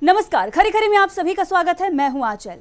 नमस्कार, खरी खरी में आप सभी का स्वागत है। मैं हूं आंचल।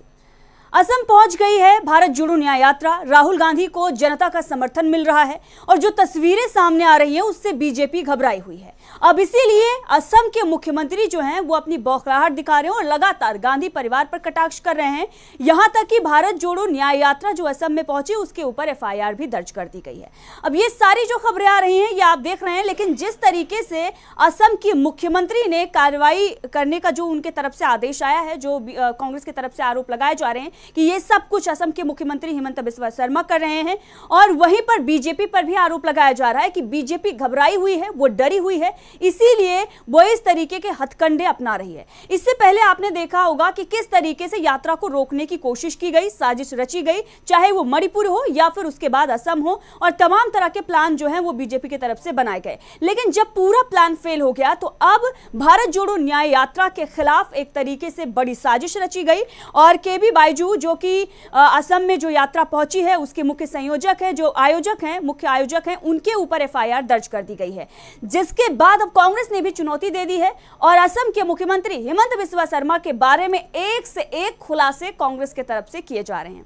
असम पहुंच गई है भारत जोड़ो न्याय यात्रा। राहुल गांधी को जनता का समर्थन मिल रहा है और जो तस्वीरें सामने आ रही हैं उससे बीजेपी घबराई हुई है। अब इसीलिए असम के मुख्यमंत्री जो हैं वो अपनी बौखलाहट दिखा रहे हैं और लगातार गांधी परिवार पर कटाक्ष कर रहे हैं। यहां तक कि भारत जोड़ो न्याय यात्रा जो असम में पहुंची उसके ऊपर एफआईआर भी दर्ज कर दी गई है। अब ये सारी जो खबरें आ रही हैं ये आप देख रहे हैं, लेकिन जिस तरीके से असम की मुख्यमंत्री ने कार्रवाई करने का जो उनके तरफ से आदेश आया है, जो कांग्रेस की तरफ से आरोप लगाए जा रहे हैं कि ये सब कुछ असम के मुख्यमंत्री हिमंता बिस्वा शर्मा कर रहे हैं, और वहीं पर बीजेपी पर भी आरोप लगाया जा रहा है कि बीजेपी घबराई हुई है, वो डरी हुई है, इसीलिए वो इस तरीके के हथकंडे अपना रही है। इससे पहले आपने देखा होगा कि किस तरीके से यात्रा को रोकने की कोशिश की गई, साजिश रची गई, चाहे वो मणिपुर हो या फिर उसके बाद असम हो, और तमाम तरह के प्लान जो हैं वो बीजेपी की तरफ से बनाए गए। लेकिन जब पूरा प्लान फेल हो गया तो अब भारत जोड़ो न्याय यात्रा के खिलाफ एक तरीके से बड़ी साजिश रची गई और केबी बाइजू जो कि असम में जो यात्रा पहुंची है उसके मुख्य संयोजक है, जो आयोजक हैं, मुख्य आयोजक हैं, उनके ऊपर एफआईआर दर्ज कर दी गई है। जिसके बाद अब कांग्रेस ने भी चुनौती दे दी है और असम के मुख्यमंत्री हिमंता बिस्वा शर्मा के बारे में एक से एक खुलासे कांग्रेस के तरफ से किए जा रहे हैं।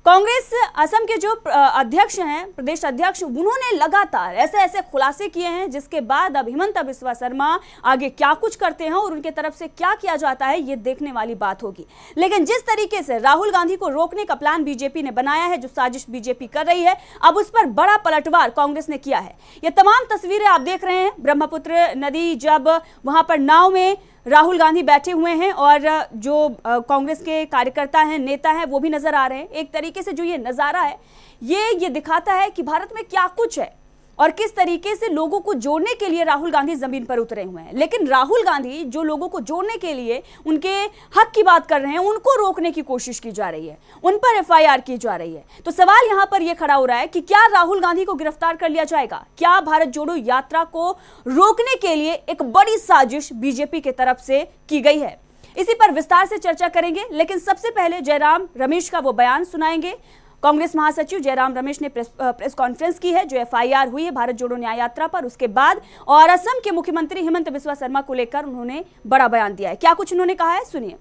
कांग्रेस असम के जो अध्यक्ष हैं, प्रदेश अध्यक्ष, उन्होंने लगातार ऐसे खुलासे किए हैं, जिसके बाद अब हिमंता बिस्वा शर्मा आगे क्या कुछ करते हैं और उनके तरफ से क्या किया जाता है ये देखने वाली बात होगी। लेकिन जिस तरीके से राहुल गांधी को रोकने का प्लान बीजेपी ने बनाया है, जो साजिश बीजेपी कर रही है, अब उस पर बड़ा पलटवार कांग्रेस ने किया है। ये तमाम तस्वीरें आप देख रहे हैं, ब्रह्मपुत्र नदी, जब वहां पर नाव में राहुल गांधी बैठे हुए हैं और जो कांग्रेस के कार्यकर्ता हैं, नेता हैं, वो भी नजर आ रहे हैं। एक तरीके से जो ये नजारा है ये दिखाता है कि भारत में क्या कुछ है और किस तरीके से लोगों को जोड़ने के लिए राहुल गांधी जमीन पर उतरे हुए हैं। लेकिन राहुल गांधी जो लोगों को जोड़ने के लिए उनके हक की बात कर रहे हैं, उनको रोकने की कोशिश की जा रही है, उन पर एफआईआर की जा रही है। तो सवाल यहां पर यह खड़ा हो रहा है कि क्या राहुल गांधी को गिरफ्तार कर लिया जाएगा? क्या भारत जोड़ो यात्रा को रोकने के लिए एक बड़ी साजिश बीजेपी की तरफ से की गई है? इसी पर विस्तार से चर्चा करेंगे, लेकिन सबसे पहले जयराम रमेश का वो बयान सुनाएंगे। कांग्रेस महासचिव जयराम रमेश ने प्रेस कॉन्फ्रेंस की है जो एफआईआर हुई है भारत जोड़ो न्याय यात्रा पर, उसके बाद, और असम के मुख्यमंत्री हिमंता बिस्वा शर्मा को लेकर उन्होंने बड़ा बयान दिया है। क्या कुछ उन्होंने कहा है, सुनिए।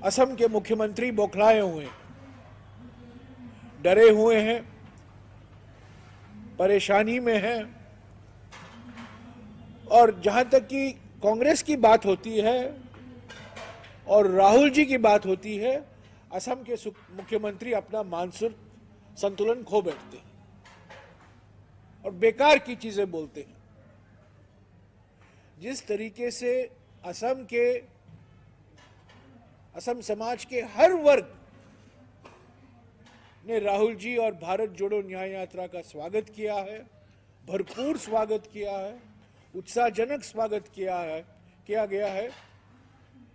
असम के मुख्यमंत्री बौखलाए हुए, डरे हुए हैं, परेशानी में हैं, और जहां तक कि कांग्रेस की बात होती है और राहुल जी की बात होती है, असम के मुख्यमंत्री अपना मानसिक संतुलन खो बैठते हैं और बेकार की चीजें बोलते हैं। जिस तरीके से असम समाज के हर वर्ग ने राहुल जी और भारत जोड़ो न्याय यात्रा का स्वागत किया है, भरपूर स्वागत किया है, उत्साहजनक स्वागत किया गया है,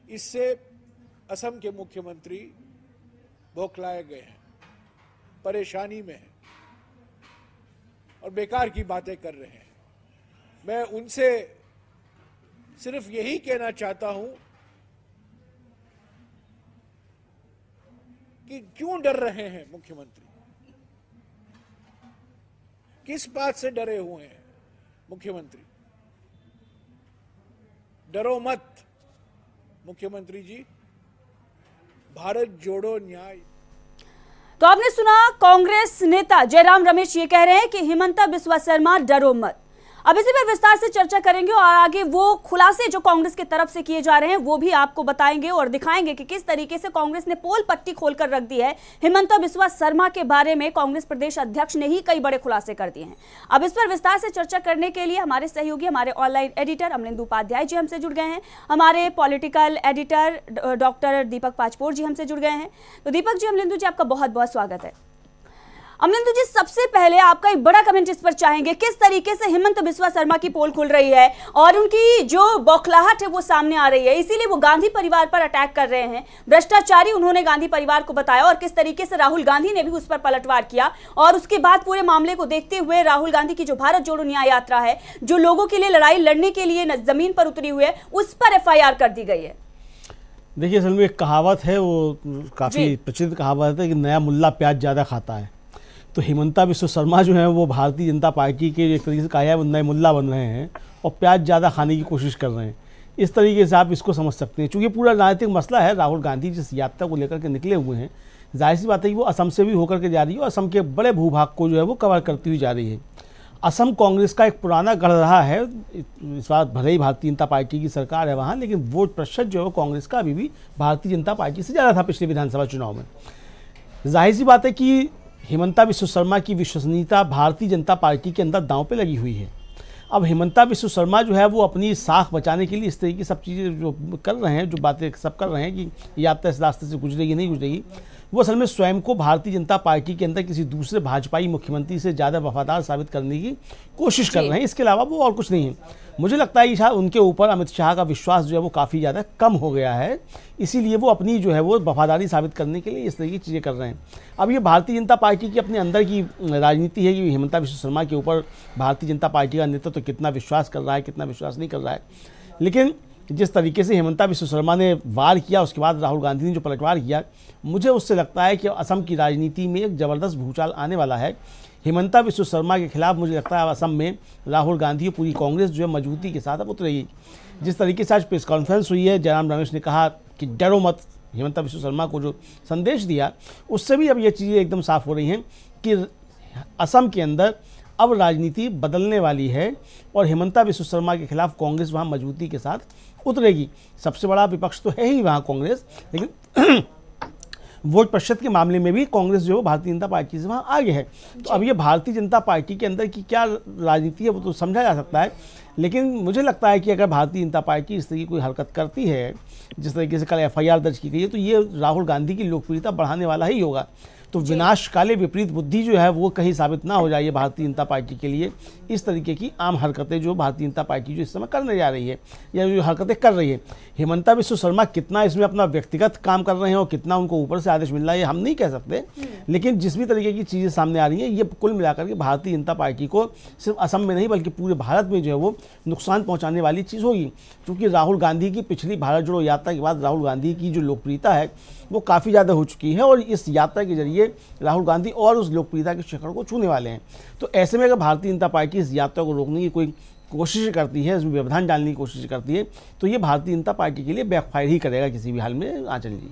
इससे असम के मुख्यमंत्री बौखलाए गए हैं, परेशानी में हैं और बेकार की बातें कर रहे हैं। मैं उनसे सिर्फ यही कहना चाहता हूं कि क्यों डर रहे हैं मुख्यमंत्री, किस बात से डरे हुए हैं मुख्यमंत्री? डरो मत मुख्यमंत्री जी, भारत जोड़ो न्याय। तो आपने सुना, कांग्रेस नेता जयराम रमेश ये कह रहे हैं कि हिमंता बिस्वा शर्मा डरो मत। अब इसी पर विस्तार से चर्चा करेंगे और आगे वो खुलासे जो कांग्रेस की तरफ से किए जा रहे हैं वो भी आपको बताएंगे और दिखाएंगे कि किस तरीके से कांग्रेस ने पोल पट्टी खोलकर रख दी है। हिमंता बिस्वा शर्मा के बारे में कांग्रेस प्रदेश अध्यक्ष ने ही कई बड़े खुलासे कर दिए हैं। अब इस पर विस्तार से चर्चा करने के लिए हमारे सहयोगी, हमारे ऑनलाइन एडिटर अमलेंदु उपाध्याय जी हमसे जुड़ गए हैं, हमारे पॉलिटिकल एडिटर डॉक्टर दीपक पाचपोर जी हमसे जुड़ गए हैं। तो दीपक जी, अमलेंदु जी, आपका बहुत बहुत स्वागत है। अमलेंदु जी, सबसे पहले आपका एक बड़ा कमेंट इस पर चाहेंगे, किस तरीके से हिमंता बिस्वा शर्मा की पोल खुल रही है और उनकी जो बौखलाहट है वो सामने आ रही है, इसीलिए वो गांधी परिवार पर अटैक कर रहे हैं, भ्रष्टाचारी उन्होंने गांधी परिवार को बताया, और किस तरीके से राहुल गांधी ने भी उस पर पलटवार किया, और उसके बाद पूरे मामले को देखते हुए राहुल गांधी की जो भारत जोड़ो न्याय यात्रा है, जो लोगों के लिए लड़ाई लड़ने के लिए जमीन पर उतरी हुई है, उस पर एफआईआर कर दी गई है। देखिए, असल में एक कहावत है, वो काफी प्रचलित कहावत है कि नया मुल्ला प्याज ज्यादा खाता है। तो हिमंता बिस्वा शर्मा जो है वो भारतीय जनता पार्टी के एक तरीके से कहा है वो नए मुल्ला बन रहे हैं और प्याज ज़्यादा खाने की कोशिश कर रहे हैं। इस तरीके से आप इसको समझ सकते हैं। चूँकि पूरा राजनीतिक मसला है, राहुल गांधी जिस यात्रा को लेकर के निकले हुए हैं, जाहिर सी बात है कि वो असम से भी होकर के जा रही है और असम के बड़े भूभाग को जो है वो कवर करती हुई जा रही है। असम कांग्रेस का एक पुराना गढ़ रहा है, इस बार भले ही भारतीय जनता पार्टी की सरकार है वहाँ, लेकिन वोट प्रतिशत जो है वो कांग्रेस का अभी भी भारतीय जनता पार्टी से ज़्यादा था पिछले विधानसभा चुनाव में। जाहिर सी बात है कि हिमंता बिस्वा शर्मा की विश्वसनीयता भारतीय जनता पार्टी के अंदर दांव पे लगी हुई है। अब हिमंता बिस्वा शर्मा जो है वो अपनी साख बचाने के लिए इस तरह की सब चीज़ें जो कर रहे हैं, जो बातें सब कर रहे हैं कि यात्रा इस रास्ते से गुजरेगी नहीं गुजरेगी, वो असल में स्वयं को भारतीय जनता पार्टी के अंदर किसी दूसरे भाजपाई मुख्यमंत्री से ज़्यादा वफादार साबित करने की कोशिश कर रहे हैं। इसके अलावा वो और कुछ नहीं है। मुझे लगता है कि शायद उनके ऊपर अमित शाह का विश्वास जो है वो काफ़ी ज़्यादा कम हो गया है, इसीलिए वो अपनी जो है वो वफादारी साबित करने के लिए इस तरह की चीज़ें कर रहे हैं। अब ये भारतीय जनता पार्टी की अपने अंदर की राजनीति है कि हिमंता बिस्वा शर्मा के ऊपर भारतीय जनता पार्टी का नेतृत्व तो कितना विश्वास कर रहा है, कितना विश्वास नहीं कर रहा है। लेकिन जिस तरीके से हिमंता बिस्वा शर्मा ने वार किया, उसके बाद राहुल गांधी ने जो पलटवार किया, मुझे उससे लगता है कि असम की राजनीति में एक ज़बरदस्त भूचाल आने वाला है। हिमंता बिस्वा शर्मा के खिलाफ मुझे लगता है असम में राहुल गांधी और पूरी कांग्रेस जो है मजबूती के साथ अब उतरेगी। जिस तरीके से आज प्रेस कॉन्फ्रेंस हुई है, जयराम रमेश ने कहा कि डरो मत, हिमंता बिस्वा शर्मा को जो संदेश दिया उससे भी अब ये चीज़ें एकदम साफ हो रही हैं कि असम के अंदर अब राजनीति बदलने वाली है और हिमंता बिस्वा शर्मा के खिलाफ कांग्रेस वहाँ मजबूती के साथ उतरेगी। सबसे बड़ा विपक्ष तो है ही वहाँ कांग्रेस, लेकिन वोट प्रतिशत के मामले में भी कांग्रेस जो है भारतीय जनता पार्टी से वहाँ आगे है। तो अब ये भारतीय जनता पार्टी के अंदर की क्या राजनीति है वो तो समझा जा सकता है, लेकिन मुझे लगता है कि अगर भारतीय जनता पार्टी इस तरह की कोई हरकत करती है, जिस तरीके से कल FIR दर्ज की गई है, तो ये राहुल गांधी की लोकप्रियता बढ़ाने वाला ही होगा। तो विनाश काले विपरीत बुद्धि जो है वो कहीं साबित ना हो जाए भारतीय जनता पार्टी के लिए। इस तरीके की आम हरकतें जो भारतीय जनता पार्टी जो इस समय करने जा रही है या जो हरकतें कर रही है, हिमंता बिस्वा शर्मा कितना इसमें अपना व्यक्तिगत काम कर रहे हैं और कितना उनको ऊपर से आदेश मिल रहा है ये हम नहीं कह सकते, लेकिन जिस भी तरीके की चीज़ें सामने आ रही हैं ये कुल मिलाकर के भारतीय जनता पार्टी को सिर्फ असम में नहीं बल्कि पूरे भारत में जो है वो नुकसान पहुँचाने वाली चीज़ होगी। क्योंकि राहुल गांधी की पिछली भारत जोड़ो यात्रा के बाद राहुल गांधी की जो लोकप्रियता है वो काफ़ी ज़्यादा हो चुकी है और इस यात्रा के जरिए राहुल गांधी और उस लोकप्रियता के शिखर को छूने वाले हैं। तो ऐसे में अगर भारतीय जनता पार्टी इस यात्रा को रोकने की कोई कोशिश करती है, इसमें व्यवधान डालने की कोशिश करती है, तो ये भारतीय जनता पार्टी के लिए बैकफायर ही करेगा किसी भी हाल में। आंचल जी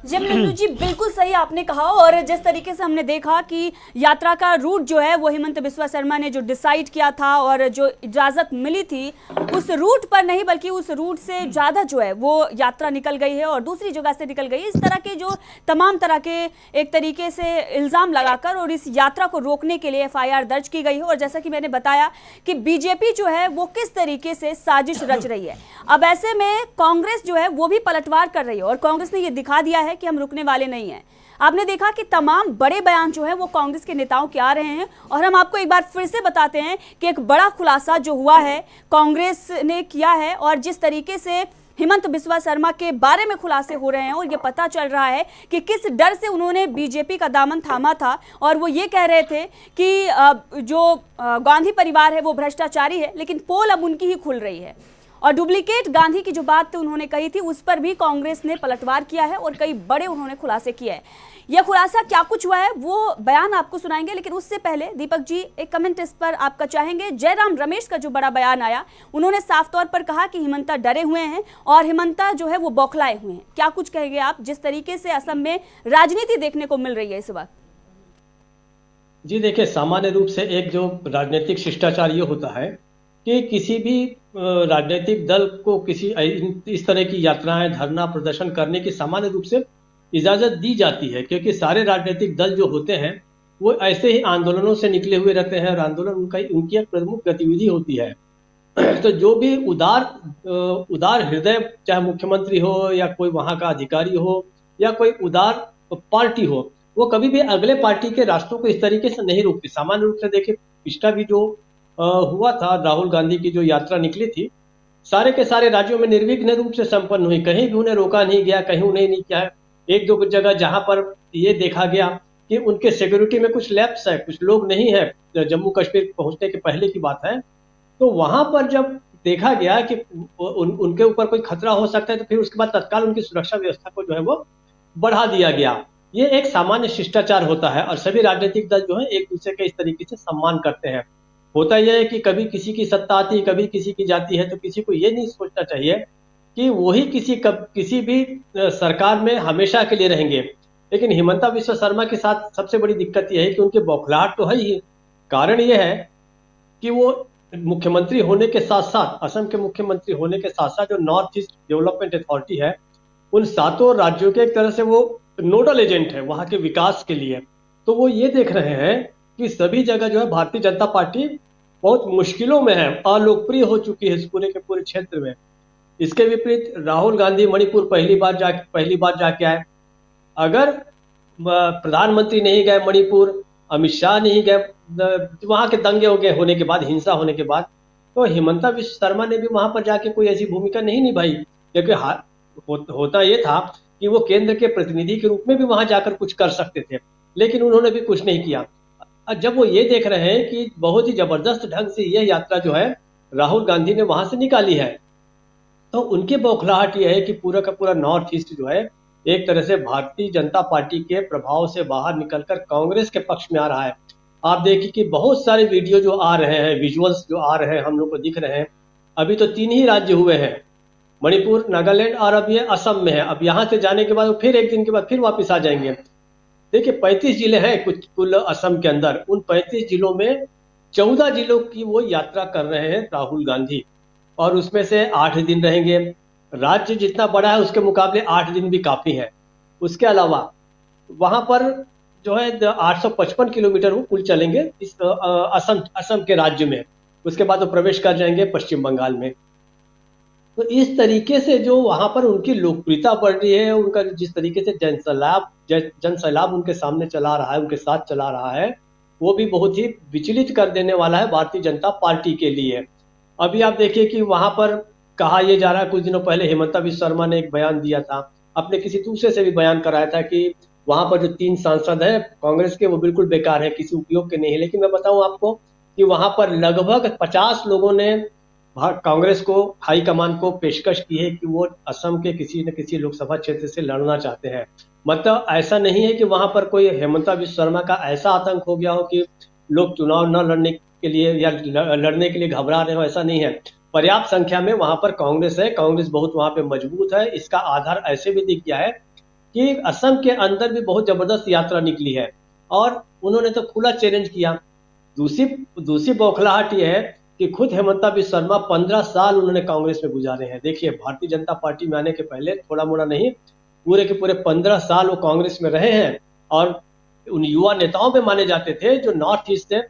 जमनंदू जी बिल्कुल सही आपने कहा। और जिस तरीके से हमने देखा कि यात्रा का रूट जो है वो हिमंता बिस्वा शर्मा ने जो डिसाइड किया था और जो इजाज़त मिली थी उस रूट पर नहीं बल्कि उस रूट से ज़्यादा जो है वो यात्रा निकल गई है और दूसरी जगह से निकल गई है। इस तरह के जो तमाम तरह के एक तरीके से इल्ज़ाम लगाकर और इस यात्रा को रोकने के लिए FIR दर्ज की गई है। और जैसा कि मैंने बताया कि बीजेपी जो है वो किस तरीके से साजिश रच रही है। अब ऐसे में कांग्रेस जो है वो भी पलटवार कर रही है और कांग्रेस ने ये दिखा दिया है कि हम रुकने वाले नहीं हैं। आपने देखा कि तमाम बड़े बयान जो है वो कांग्रेस के नेताओं के आ रहे हैं और हम आपको एक बार फिर से बताते हैं कि एक बड़ा खुलासा जो हुआ है कांग्रेस ने किया है और जिस तरीके से हिमंत बिस्वा शर्मा के बारे में खुलासे हो रहे हैं और ये पता चल रहा है कि किस डर से उन्होंने बीजेपी का दामन थामा था। और वो ये कह रहे थे कि जो गांधी परिवार है वो भ्रष्टाचारी है, लेकिन पोल अब उनकी ही खुल रही है। और डुप्लीकेट गांधी की जो बात उन्होंने कही थी उस पर भी कांग्रेस ने पलटवार किया है और कई बड़े उन्होंने खुलासे किए हैं। यह खुलासा क्या कुछ हुआ है वो बयान आपको सुनाएंगे, लेकिन उससे पहले दीपक जी एक कमेंट इस पर आपका चाहेंगे। जयराम रमेश का जो बड़ा बयान आया, उन्होंने साफ तौर पर कहा कि हिमंता डरे हुए हैं और हिमंता जो है वो बौखलाए हुए हैं। क्या कुछ कहेंगे आप जिस तरीके से असम में राजनीति देखने को मिल रही है इस वक्त? जी देखिए, सामान्य रूप से एक जो राजनीतिक शिष्टाचार ये होता है कि किसी भी राजनीतिक दल को किसी इस तरह की यात्राएं, धरना प्रदर्शन करने की सामान्य रूप से इजाजत दी जाती है, क्योंकि सारे राजनीतिक दल जो होते हैं वो ऐसे ही आंदोलनों से निकले हुए रहते हैं और आंदोलन उनकी एक प्रमुख गतिविधि होती है। तो जो भी उदार हृदय, चाहे मुख्यमंत्री हो या कोई वहां का अधिकारी हो या कोई उदार पार्टी हो, वो कभी भी अगले पार्टी के रास्तों को इस तरीके से नहीं रोकती। सामान्य रूप से देखिए, पिछला भी जो हुआ था, राहुल गांधी की जो यात्रा निकली थी, सारे के सारे राज्यों में निर्विघ्न रूप से संपन्न हुई। कहीं भी उन्हें रोका नहीं गया, कहीं उन्हें नहीं किया है। एक दो जगह जहां पर ये देखा गया कि उनके सिक्योरिटी में कुछ लैप्स है, कुछ लोग नहीं है, जम्मू कश्मीर पहुंचने के पहले की बात है, तो वहां पर जब देखा गया कि उनके ऊपर कोई खतरा हो सकता है तो फिर उसके बाद तत्काल उनकी सुरक्षा व्यवस्था को जो है वो बढ़ा दिया गया। ये एक सामान्य शिष्टाचार होता है और सभी राजनीतिक दल जो है एक दूसरे के इस तरीके से सम्मान करते हैं। होता यह है कि कभी किसी की सत्ता आती है, कभी किसी की जाती है, तो किसी को ये नहीं सोचना चाहिए कि वही किसी भी सरकार में हमेशा के लिए रहेंगे। लेकिन हिमंता विश्व शर्मा के साथ सबसे बड़ी दिक्कत यह है कि उनकी बौखलाहट तो है ही। कारण यह है कि वो मुख्यमंत्री होने के साथ साथ, असम के मुख्यमंत्री होने के साथ साथ जो नॉर्थ ईस्ट डेवलपमेंट अथॉरिटी है, उन 7 राज्यों के एक तरह से वो नोडल एजेंट है वहां के विकास के लिए। तो वो ये देख रहे हैं कि सभी जगह जो है भारतीय जनता पार्टी बहुत मुश्किलों में है, अलोकप्रिय हो चुकी है इस पूरे के पूरे क्षेत्र में। इसके विपरीत राहुल गांधी मणिपुर पहली बार जाके आए। अगर प्रधानमंत्री नहीं गए मणिपुर, अमित शाह नहीं गए, वहां के दंगे होने के बाद, हिंसा होने के बाद, तो हिमंता विश्व शर्मा ने भी वहां पर जाके कोई ऐसी भूमिका नहीं निभाई। क्योंकि होता यह था कि वो केंद्र के प्रतिनिधि के रूप में भी वहां जाकर कुछ कर सकते थे, लेकिन उन्होंने भी कुछ नहीं किया। जब वो ये देख रहे हैं कि बहुत ही जबरदस्त ढंग से यह यात्रा जो है राहुल गांधी ने वहां से निकाली है, तो उनकी बौखलाहट यह है कि पूरा का पूरा नॉर्थ ईस्ट जो है एक तरह से भारतीय जनता पार्टी के प्रभाव से बाहर निकलकर कांग्रेस के पक्ष में आ रहा है। आप देखिए कि बहुत सारे वीडियो जो आ रहे हैं, विजुअल्स जो आ रहे हैं, हम लोग को दिख रहे हैं। अभी तो 3 ही राज्य हुए हैं, मणिपुर, नागालैंड और अब ये असम में है। अब यहाँ से जाने के बाद फिर एक दिन के बाद फिर वापस आ जाएंगे। देखिए 35 जिले हैं कुल असम के अंदर। उन 35 जिलों में 14 जिलों की वो यात्रा कर रहे हैं राहुल गांधी, और उसमें से 8 दिन रहेंगे। राज्य जितना बड़ा है उसके मुकाबले 8 दिन भी काफी है। उसके अलावा वहां पर जो है 855 किलोमीटर वो कुल चलेंगे इस असम के राज्य में। उसके बाद वो प्रवेश कर जाएंगे पश्चिम बंगाल में। तो इस तरीके से जो वहां पर उनकी लोकप्रियता बढ़ रही है, उनका जिस तरीके से जनसैलाब उनके सामने चला रहा है, उनके साथ चला रहा है, वो भी बहुत ही विचलित कर देने वाला है भारतीय जनता पार्टी के लिए। अभी आप देखिए कि वहां पर कहा यह जा रहा है, कुछ दिनों पहले हिमंता विश्व शर्मा ने एक बयान दिया था, अपने किसी दूसरे से भी बयान कराया था कि वहां पर जो 3 सांसद है कांग्रेस के वो बिल्कुल बेकार है, किसी उपयोग के नहीं है। लेकिन मैं बताऊं आपको कि वहां पर लगभग 50 लोगों ने कांग्रेस को, हाईकमान को पेशकश की है कि वो असम के किसी न किसी लोकसभा क्षेत्र से लड़ना चाहते हैं। मतलब ऐसा नहीं है कि वहां पर कोई हिमंता विश्व शर्मा का ऐसा आतंक हो गया हो कि लोग चुनाव न लड़ने के लिए या लड़ने के लिए घबरा रहे हो, ऐसा नहीं है। पर्याप्त संख्या में वहां पर कांग्रेस है, कांग्रेस बहुत वहां पे मजबूत है। इसका आधार ऐसे भी दिख गया है कि असम के अंदर भी बहुत जबरदस्त यात्रा निकली है और उन्होंने तो खुला चैलेंज किया। दूसरी बौखलाहट यह है कि खुद हिमंता विश्व शर्मा 15 साल उन्होंने कांग्रेस में गुजारे हैं। देखिए भारतीय जनता पार्टी में आने के पहले थोड़ा मोड़ा नहीं, पूरे के पूरे 15 साल वो कांग्रेस में रहे हैं और उन युवा नेताओं में माने जाते थे जो नॉर्थ ईस्ट से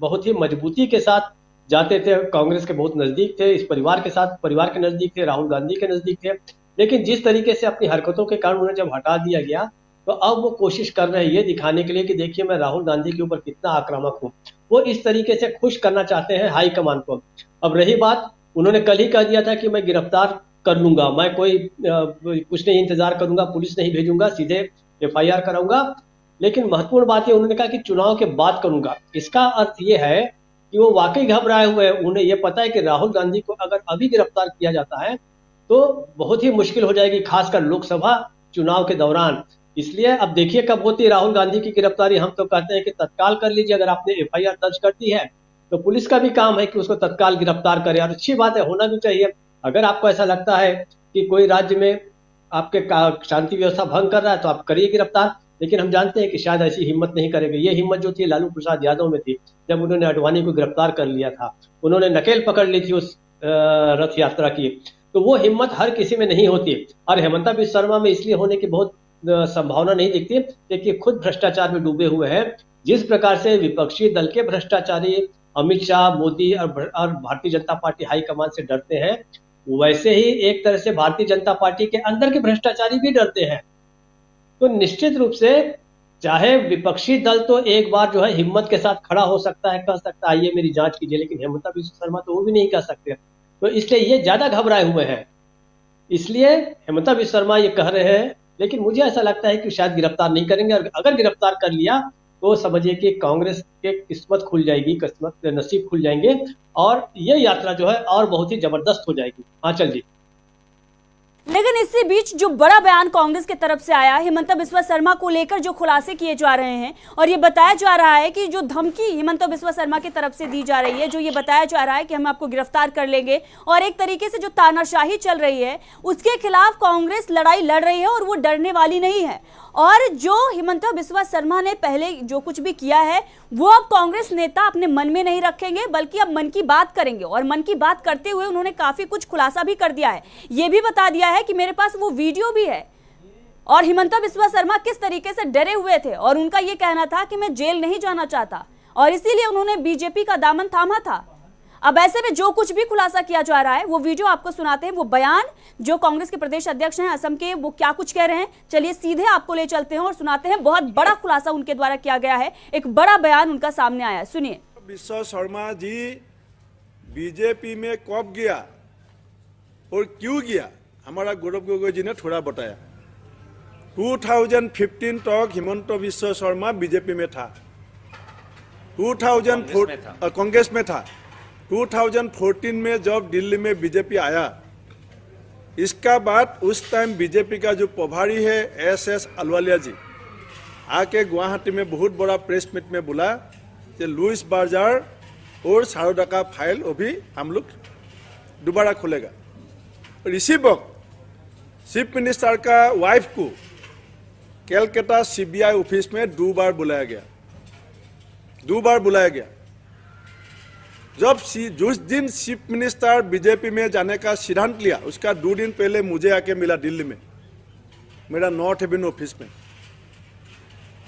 बहुत ही मजबूती के साथ जाते थे, कांग्रेस के बहुत नजदीक थे, इस परिवार के साथ, परिवार के नजदीक थे, राहुल गांधी के नजदीक थे। लेकिन जिस तरीके से अपनी हरकतों के कारण उन्हें जब हटा दिया गया, तो अब वो कोशिश कर रहे हैं ये दिखाने के लिए कि देखिए मैं राहुल गांधी के ऊपर कितना आक्रामक हूँ। वो इस तरीके से खुश करना चाहते हैं हाईकमान को। अब रही बात, उन्होंने कल ही कह दिया था कि मैं गिरफ्तार कर लूंगा, मैं कोई कुछ नहीं इंतजार करूंगा, पुलिस नहीं भेजूंगा, सीधे FIR कराऊंगा। लेकिन महत्वपूर्ण बात है, उन्होंने कहा कि चुनाव के बाद करूंगा। इसका अर्थ ये है कि वो वाकई घबराए हुए हैं। उन्हें ये पता है कि राहुल गांधी को अगर अभी गिरफ्तार किया जाता है तो बहुत ही मुश्किल हो जाएगी, खासकर लोकसभा चुनाव के दौरान। इसलिए अब देखिए कब होती है राहुल गांधी की गिरफ्तारी। हम तो कहते हैं कि तत्काल कर लीजिए, अगर आपने FIR दर्ज कर दी है तो पुलिस का भी काम है कि उसको तत्काल गिरफ्तार करे, और अच्छी बात है, होना भी चाहिए। अगर आपको ऐसा लगता है कि कोई राज्य में आपके शांति व्यवस्था भंग कर रहा है तो आप करिए गिरफ्तार। लेकिन हम जानते हैं कि शायद ऐसी हिम्मत नहीं करेंगे। ये हिम्मत जो थी लालू प्रसाद यादव में थी, जब उन्होंने आडवाणी को गिरफ्तार कर लिया था, उन्होंने नकेल पकड़ ली थी उस रथ यात्रा की, तो वो हिम्मत हर किसी में नहीं होती। और हेमंता विश्व शर्मा में इसलिए होने की बहुत संभावना नहीं दिखती क्योंकि खुद भ्रष्टाचार में डूबे हुए हैं। जिस प्रकार से विपक्षी दल के भ्रष्टाचारी अमित शाह, मोदी और भारतीय जनता पार्टी हाईकमान से डरते हैं, वैसे ही एक तरह से भारतीय जनता पार्टी के अंदर के भ्रष्टाचारी भी डरते हैं। तो निश्चित रूप से चाहे विपक्षी दल तो एक बार जो है हिम्मत के साथ खड़ा हो सकता है, कह सकता है आइए मेरी जांच कीजिए, लेकिन हेमंता विश्व शर्मा तो वो भी नहीं कह सकते। तो इसलिए ये ज्यादा घबराए हुए हैं। इसलिए हेमंता विश्व शर्मा ये कह रहे हैं, लेकिन मुझे ऐसा लगता है कि शायद गिरफ्तार नहीं करेंगे। और अगर गिरफ्तार कर लिया तो समझिए कि कांग्रेस के किस्मत खुल जाएगी, नसीब खुल जाएंगे और ये यात्रा जो है और बहुत ही जबरदस्त हो जाएगी। हाँ चल जी। लेकिन इसी बीच जो बड़ा बयान कांग्रेस की तरफ से आया हिमंता बिस्वा शर्मा को लेकर, जो खुलासे किए जा रहे हैं और ये बताया जा रहा है कि जो धमकी हिमंता बिस्वा शर्मा की तरफ से दी जा रही है, जो ये बताया जा रहा है कि हम आपको गिरफ्तार कर लेंगे और एक तरीके से जो तानाशाही चल रही है उसके खिलाफ कांग्रेस लड़ाई लड़ रही है और वो डरने वाली नहीं है। और जो हिमंता बिस्वा शर्मा ने पहले जो कुछ भी किया है वो अब कांग्रेस नेता अपने मन में नहीं रखेंगे, बल्कि अब मन की बात करेंगे। और मन की बात करते हुए उन्होंने काफी कुछ खुलासा भी कर दिया है। ये भी बता दिया है कि मेरे पास वो वीडियो भी है और हिमंता बिस्वा शर्मा किस तरीके से डरे हुए थे और उनका ये कहना था कि मैं जेल नहीं जाना चाहता और इसीलिए उन्होंने बीजेपी का दामन थामा था। अब ऐसे में जो कुछ भी खुलासा किया जा रहा है वो वीडियो आपको सुनाते हैं, वो बयान जो कांग्रेस के प्रदेश अध्यक्ष हैं असम के, वो क्या कुछ कह रहे हैं। चलिए सीधे आपको ले चलते हैं और सुनाते हैं। बहुत बड़ा खुलासा उनके द्वारा किया गया है, एक बड़ा बयान उनका सामने आया है, सुनिए। बिस्वा शर्मा जी बीजेपी में कब गया और क्यों गया, हमारा गौरव गोगोई जी ने थोड़ा बताया। 2015 तक हिमंता बिस्वा शर्मा बीजेपी में था, 2004 कांग्रेस में था। 2014 में जब दिल्ली में बीजेपी आया, इसका बाद उस टाइम बीजेपी का जो प्रभारी है SS अलवालिया जी आके गुवाहाटी में बहुत बड़ा प्रेस मीट में बोला कि लुइस बाजार और शारदा का फाइल अभी हम लोग दोबारा खोलेगा। और इसी वक्त चीफ मिनिस्टर का वाइफ को कैलकाटा CBI ऑफिस में 2 बार बुलाया गया। जब जिस दिन चीफ मिनिस्टर बीजेपी में जाने का सिद्धांत लिया उसका 2 दिन पहले मुझे आके मिला दिल्ली में, मेरा नॉर्थ हेवन ऑफिस में।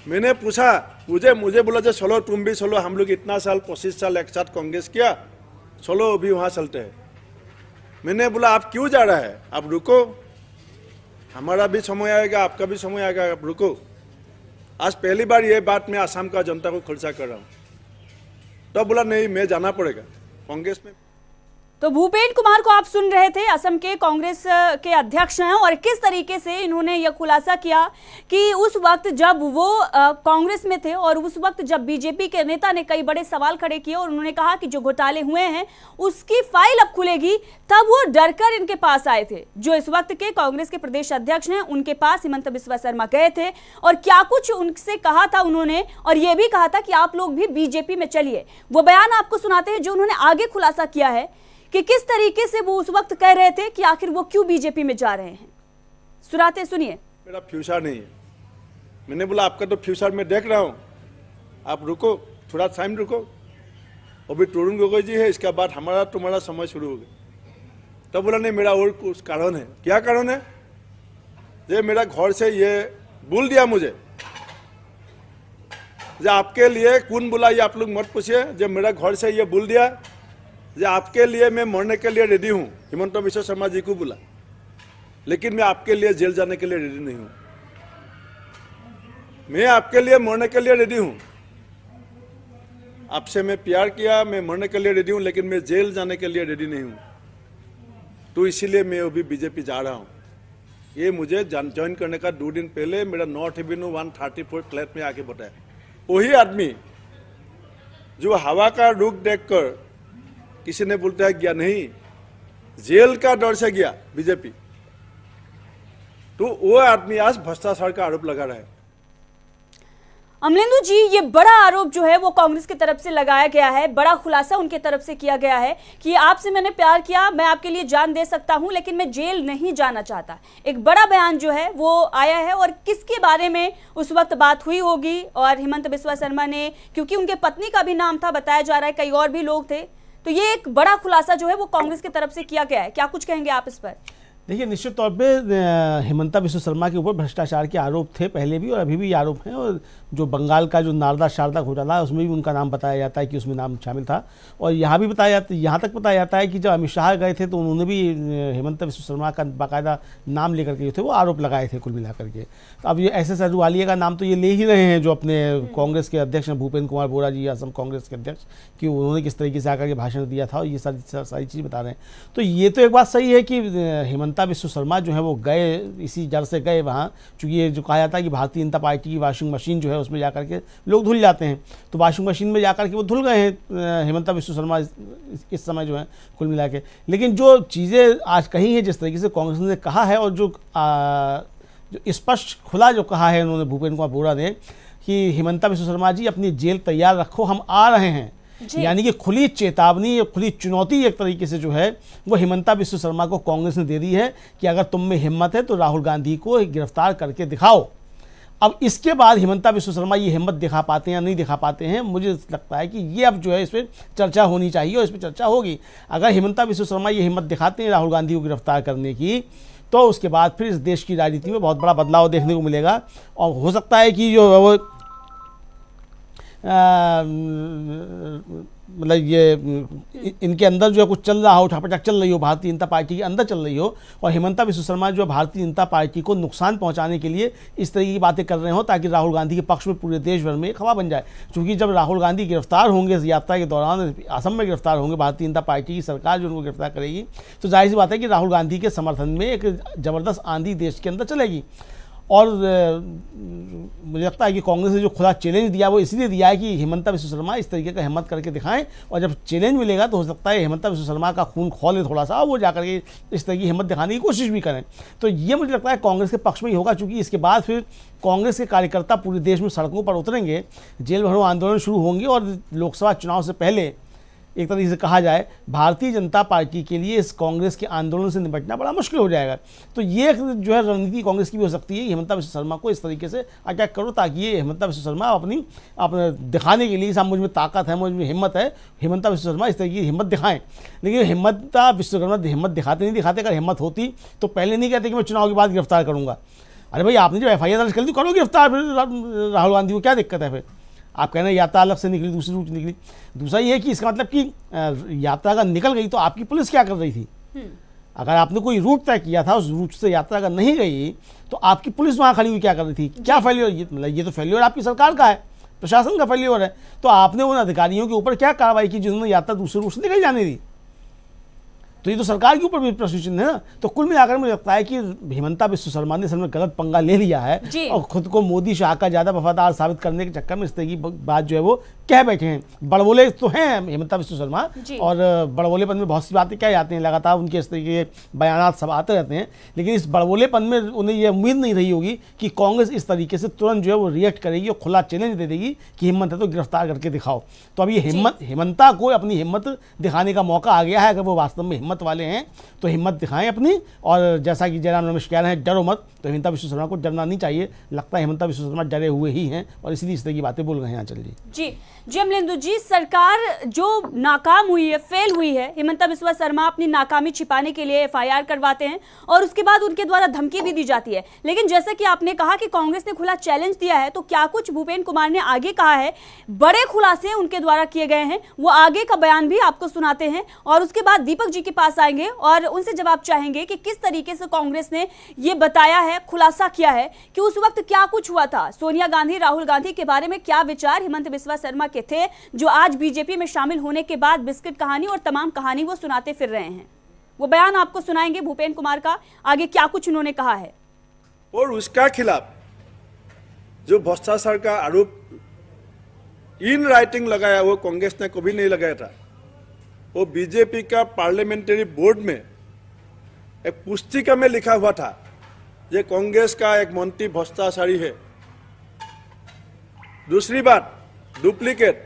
मैंने पूछा, मुझे बोला जो चलो तुम भी चलो, हम लोग इतना साल 25 साल एक साथ कांग्रेस किया, चलो अभी वहाँ चलते हैं। मैंने बोला आप क्यों जा रहा है, आप रुको, हमारा भी समय आएगा, आपका भी समय आएगा, आप रुको। आज पहली बार ये बात मैं असम का जनता को खुलासा कर रहा हूँ। तो बोला नहीं मैं जाना पड़ेगा कांग्रेस में। तो भूपेन कुमार को आप सुन रहे थे, असम के कांग्रेस के अध्यक्ष हैं और किस तरीके से इन्होंने यह खुलासा किया कि उस वक्त जब वो कांग्रेस में थे और उस वक्त जब बीजेपी के नेता ने कई बड़े सवाल खड़े किए और उन्होंने कहा कि जो घोटाले हुए हैं उसकी फाइल अब खुलेगी, तब वो डरकर इनके पास आए थे। जो इस वक्त के कांग्रेस के प्रदेश अध्यक्ष हैं उनके पास हिमंता बिस्वा शर्मा गए थे और क्या कुछ उनसे कहा था उन्होंने, और ये भी कहा था कि आप लोग भी बीजेपी में चलिए। वो बयान आपको सुनाते हैं जो उन्होंने आगे खुलासा किया है कि किस तरीके से वो उस वक्त कह रहे थे कि आखिर वो क्यों बीजेपी में जा रहे हैं। सुनिए। मेरा फ्यूचर नहीं है। मैंने बोला आपका तो फ्यूचर में देख रहा हूं, आप रुको, थोड़ा टाइम रुको, अभी तरुण गोगोई जी है, इसके बाद हमारा तुम्हारा समय शुरू हो गया। तब बोला नहीं मेरा और कुछ कारण है। क्या कारण है? ये मेरा घर से ये बोल दिया मुझे, जो आपके लिए कौन बोला ये आप लोग मत पूछिए, जब मेरा घर से ये बोल दिया जो आपके लिए मैं मरने के लिए रेडी हूं, हिमंता बिस्वा शर्मा जी को बोला, लेकिन मैं आपके लिए जेल जाने के लिए रेडी नहीं हूं। मैं आपके लिए मरने के लिए रेडी हूं, आपसे मैं प्यार किया, मैं मरने के लिए रेडी हूं, लेकिन मैं जेल जाने के लिए रेडी नहीं हूं। तो इसीलिए मैं अभी बीजेपी जा रहा हूं। ये मुझे ज्वाइन करने का 2 दिन पहले मेरा नॉर्थ एवेन्यू 134 फ्लैट में आके बताया। वही आदमी जो हवा का रुख देखकर किसी ने बोलता है गया नहीं, जेल का डर से गया बीजेपी, तो वो आदमी आज भ्रष्टाचार का आरोप लगा रहा है। अमलेंदु जी, ये बड़ा आरोप जो है वो कांग्रेस की तरफ से लगाया गया है, बड़ा खुलासा उनके तरफ से किया गया है कि आपसे मैंने प्यार किया, मैं आपके लिए जान दे सकता हूं, लेकिन मैं जेल नहीं जाना चाहता। एक बड़ा बयान जो है वो आया है और किसके बारे में उस वक्त बात हुई होगी, और हिमंता बिस्वा शर्मा ने, क्योंकि उनके पत्नी का भी नाम था, बताया जा रहा है कई और भी लोग थे, तो ये एक बड़ा खुलासा जो है वो कांग्रेस की तरफ से किया गया है। क्या कुछ कहेंगे आप इस पर? देखिए, निश्चित तौर पे हिमंता बिस्वा शर्मा के ऊपर भ्रष्टाचार के आरोप थे पहले भी और अभी भी आरोप हैं, और जो बंगाल का जो नारदा शारदा घोटाला है उसमें भी उनका नाम बताया जाता है कि उसमें नाम शामिल था। और यहाँ भी बताया जाता, यहाँ तक बताया जाता है कि जब अमित शाह गए थे तो उन्होंने भी हिमंता बिस्वा शर्मा का बाकायदा नाम लेकर के जो थे वो आरोप लगाए थे कुल मिलाकर के। तो अब ये SS अहलूवालिया का नाम तो ये ले ही रहे हैं, जो अपने कांग्रेस के अध्यक्ष हैं भूपेन कुमार बोरा जी, असम कांग्रेस के अध्यक्ष, कि उन्होंने किस तरीके से आकर के भाषण दिया था और ये सारी चीज़ बता रहे हैं। तो ये तो एक बात सही है कि हिमंता हिमंता बिस्वा शर्मा जो है वो गए, इसी जड़ से गए वहाँ, चूँकि ये जो कहा जाता है कि भारतीय जनता पार्टी की वॉशिंग मशीन जो है उसमें जाकर के लोग धुल जाते हैं, तो वॉशिंग मशीन में जाकर के वो धुल गए हैं हिमंता बिस्वा शर्मा इस समय जो है कुल मिला के। लेकिन जो चीज़ें आज कही हैं, जिस तरीके से कांग्रेस ने कहा है, और जो स्पष्ट खुला जो कहा है उन्होंने, भूपेंद्र कुमार बोरा ने, कि हिमंता बिस्वा शर्मा जी अपनी जेल तैयार रखो, हम आ रहे हैं, यानी कि खुली चेतावनी, खुली चुनौती एक तरीके से जो है वो हिमंता बिस्वा शर्मा को कांग्रेस ने दे दी है कि अगर तुम में हिम्मत है तो राहुल गांधी को गिरफ्तार करके दिखाओ। अब इसके बाद हिमंता बिस्वा शर्मा ये हिम्मत दिखा पाते हैं या नहीं दिखा पाते हैं, मुझे लगता है कि ये अब जो है इस पर चर्चा होनी चाहिए और इस पर चर्चा होगी। अगर हिमंता बिस्वा शर्मा ये हिम्मत दिखाते हैं राहुल गांधी को गिरफ्तार करने की, तो उसके बाद फिर इस देश की राजनीति में बहुत बड़ा बदलाव देखने को मिलेगा। और हो सकता है कि जो वो मतलब ये इनके अंदर जो है कुछ चल रहा हो, उठापटक चल रही हो, भारतीय जनता पार्टी के अंदर चल रही हो, और हिमंता बिस्वा शर्मा जो भारतीय जनता पार्टी को नुकसान पहुंचाने के लिए इस तरह की बातें कर रहे हो, ताकि राहुल गांधी के पक्ष में पूरे देश भर में एक हवा बन जाए। क्योंकि जब राहुल गांधी गिरफ्तार होंगे इस यात्रा के दौरान, असम में गिरफ्तार होंगे, भारतीय जनता पार्टी की सरकार जो उनको गिरफ्तार करेगी, तो जाहिर सी बात है कि राहुल गांधी के समर्थन में एक ज़बरदस्त आंधी देश के अंदर चलेगी। और मुझे लगता है कि कांग्रेस ने जो खुला चैलेंज दिया वो इसलिए दिया है कि हिमंता बिस्वा शर्मा इस तरीके का हिम्मत करके दिखाएं, और जब चैलेंज मिलेगा तो हो सकता है हिमंता बिस्वा शर्मा का खून खौले थोड़ा सा, वो जाकर के इस तरह की हिम्मत दिखाने की कोशिश भी करें। तो ये मुझे लगता है कांग्रेस के पक्ष में ही होगा, क्योंकि इसके बाद फिर कांग्रेस के कार्यकर्ता पूरे देश में सड़कों पर उतरेंगे, जेल भरो आंदोलन शुरू होंगे, और लोकसभा चुनाव से पहले एक तरीके से कहा जाए भारतीय जनता पार्टी के लिए इस कांग्रेस के आंदोलन से निपटना बड़ा मुश्किल हो जाएगा। तो ये जो है रणनीति कांग्रेस की भी हो सकती है, हिमंता बिस्वा शर्मा को इस तरीके से अटैक करो, ताकि ये हिमंता बिस्वा शर्मा अपने दिखाने के लिए साहब मुझ में ताकत है, मुझ में हिम्मत है, हिमंता बिस्वा शर्मा इस तरीके की हिम्मत दिखाएं। लेकिन हिमंता बिस्वा शर्मा हिम्मत दिखाते नहीं दिखाते, अगर हिम्मत होती तो पहले नहीं कहते कि मैं चुनाव के बाद गिरफ्तार करूँगा। अरे भाई, आपने जो FIR दर्ज कर ली, करो गिरफ्तार, फिर राहुल गांधी को क्या दिक्कत है? फिर आप कहना यात्रा अलग से निकली, दूसरी रूट निकली। दूसरा ये है कि इसका मतलब कि यात्रा अगर निकल गई तो आपकी पुलिस क्या कर रही थी? अगर आपने कोई रूट तय किया था, उस रूट से यात्रा अगर नहीं गई तो आपकी पुलिस वहाँ खड़ी हुई क्या कर रही थी? क्या फेल्योर? ये तो फेल्योर आपकी सरकार का है, प्रशासन का फेल्योर है। तो आपने उन अधिकारियों के ऊपर क्या कार्रवाई की जिन्होंने यात्रा दूसरे रूट से निकल जाने दी? तो ये तो सरकार के ऊपर भी प्रश्न चिन्ह है ना। तो कुल मिलाकर मुझे लगता है कि हिमंता बिस्वा शर्मा ने में गलत पंगा ले लिया है और खुद को मोदी शाह का ज़्यादा वफादार साबित करने के चक्कर में इस तरह की बात जो है वो कह बैठे हैं। बड़बोले तो हैं हिमंता बिस्वा शर्मा, और बड़बोलेपन में बहुत सी बातें कह जाते हैं, लगातार उनके इस तरीके के बयानात सब आते रहते हैं, लेकिन इस बड़बोलेपन में उन्हें यह उम्मीद नहीं रही होगी कि कांग्रेस इस तरीके से तुरंत जो है वो रिएक्ट करेगी और खुला चैलेंज दे देगी कि हिम्मत है तो गिरफ्तार करके दिखाओ। तो अब ये हिमंता को अपनी हिम्मत दिखाने का मौका आ गया है। अगर वो वास्तव में हिम्मत वाले हैं तो हिम्मत दिखाएं अपनी, और जैसा कि जयराम रमेश कह रहे हैं डरो मत, तो हिमंता बिस्वा शर्मा को डरना नहीं चाहिए। लगता है हिमंता बिस्वा शर्मा डरे हुए ही हैं और इसलिए इस तरह की बातें बोल रहे हैं। आंचल जी अमलेंदु जी, सरकार जो नाकाम हुई है, फेल हुई है, हिमंता बिस्वा शर्मा अपनी नाकामी छिपाने के लिए FIR करवाते हैं और उसके बाद उनके द्वारा धमकी भी दी जाती है। लेकिन जैसा कि आपने कहा कि कांग्रेस ने खुला चैलेंज दिया है, तो क्या कुछ भूपेंद्र कुमार ने आगे कहा है? बड़े खुलासे उनके द्वारा किए गए हैं, वो आगे का बयान भी आपको सुनाते हैं और उसके बाद दीपक जी के पास आएंगे और उनसे जवाब चाहेंगे कि किस तरीके से कांग्रेस ने ये बताया है, खुलासा किया है कि उस वक्त क्या कुछ हुआ था, सोनिया गांधी, राहुल गांधी के बारे में क्या विचार हिमंता बिस्वा शर्मा के थे, जो आज बीजेपी में शामिल होने के बाद बिस्किट कहानी और तमाम कहानी वो सुनाते फिर रहे हैं। वो बयान आपको सुनाएंगे भूपेंद्र कुमार का, आगे क्या कुछ उन्होंने कहा है। और उसका खिलाफ जो भ्रष्टाचार का आरोप इन राइटिंग लगाया वो कांग्रेस ने कभी नहीं लगाया था। वो बीजेपी का पार्लियामेंट्री बोर्ड में एक पुस्तिका में लिखा हुआ था ये कांग्रेस का एक मंत्री भ्रष्टाचारी है। दूसरी बात, डुप्लीकेट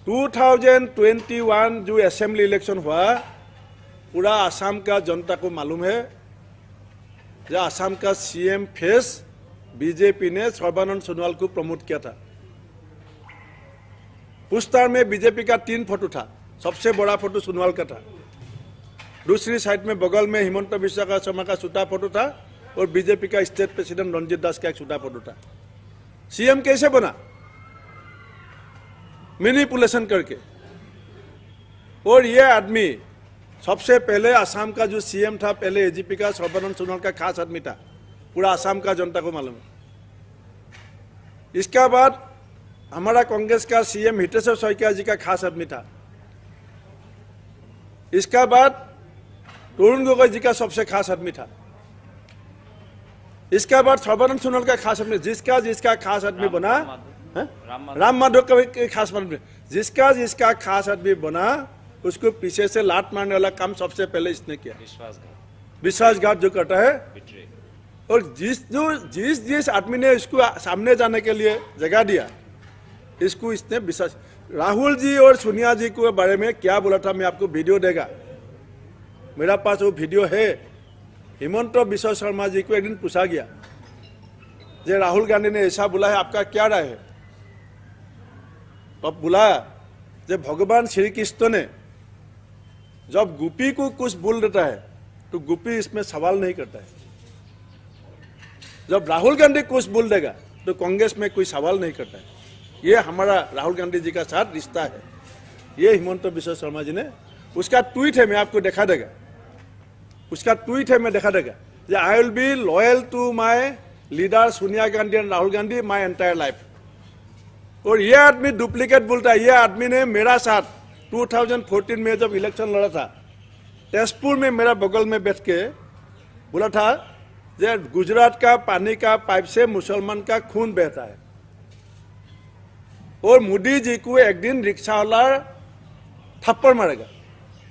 2021 जो असेंबली इलेक्शन हुआ, पूरा असम का जनता को मालूम है जो असम का CM फेस बीजेपी ने सर्बानंद सोनोवाल को प्रमोट किया था। पोस्टर में बीजेपी का 3 फोटो था, सबसे बड़ा फोटो सोनोवाल का था, दूसरी साइड में बगल में हिमंता बिस्वा शर्मा का छोटा फोटो था और बीजेपी का स्टेट प्रेसिडेंट रंजीत दास का एक छोटा फोटो था। CM कैसे बना? मैनिपुलेशन करके। और ये आदमी सबसे पहले असम का जो CM था, पहले AGP का सर्बानंद सोनोवाल का खास आदमी था, पूरा असम का जनता को मालूम है। इसका बाद हमारा कांग्रेस का CM हितेश्वर शइकिया जी का खास आदमी था। इसका बाद तरुण गोगोई जी का सबसे खास आदमी था। इसके बाद सर्बानंद सोनोवाल का खास आदमी, जिसका खास आदमी बना राम माधव का भी खास आदमी, जिसका खास आदमी बना उसको पीछे से लात मारने वाला काम सबसे पहले इसने किया, विश्वासघात जो करता है। और जिस आदमी ने इसको सामने जाने के लिए जगह दिया, इसको इसने विश्वास। राहुल जी और सोनिया जी के बारे में क्या बोला था, मैं आपको वीडियो देगा, मेरा पास वो वीडियो है। हिमंत बिश्व शर्मा जी को एक दिन पूछा गया जे राहुल गांधी ने ऐसा बोला है, आपका क्या राय है? तब बोला जब भगवान श्री कृष्ण ने जब गोपी को कुछ बोल देता है तो गोपी इसमें सवाल नहीं करता है, जब राहुल गांधी कुछ बोल देगा तो कांग्रेस में कोई सवाल नहीं करता है। ये हमारा राहुल गांधी जी का साथ रिश्ता है। ये हिमंत बिश्व शर्मा जी ने, उसका ट्वीट है, मैं आपको दिखा देगा, उसका ट्वीट है, मैं दिखा देगा, I will be loyal to my leader Sonia Gandhi and Rahul Gandhi my entire life. और ये आदमी डुप्लीकेट बोलता है। ये आदमी ने मेरा साथ 2014 में जब इलेक्शन लड़ा था, तेजपुर में मेरा बगल में बैठ के बोला था जे गुजरात का पानी का पाइप से मुसलमान का खून बहता है। और मोदी जी को एक दिन रिक्शा वाला थप्पड़ मारेगा,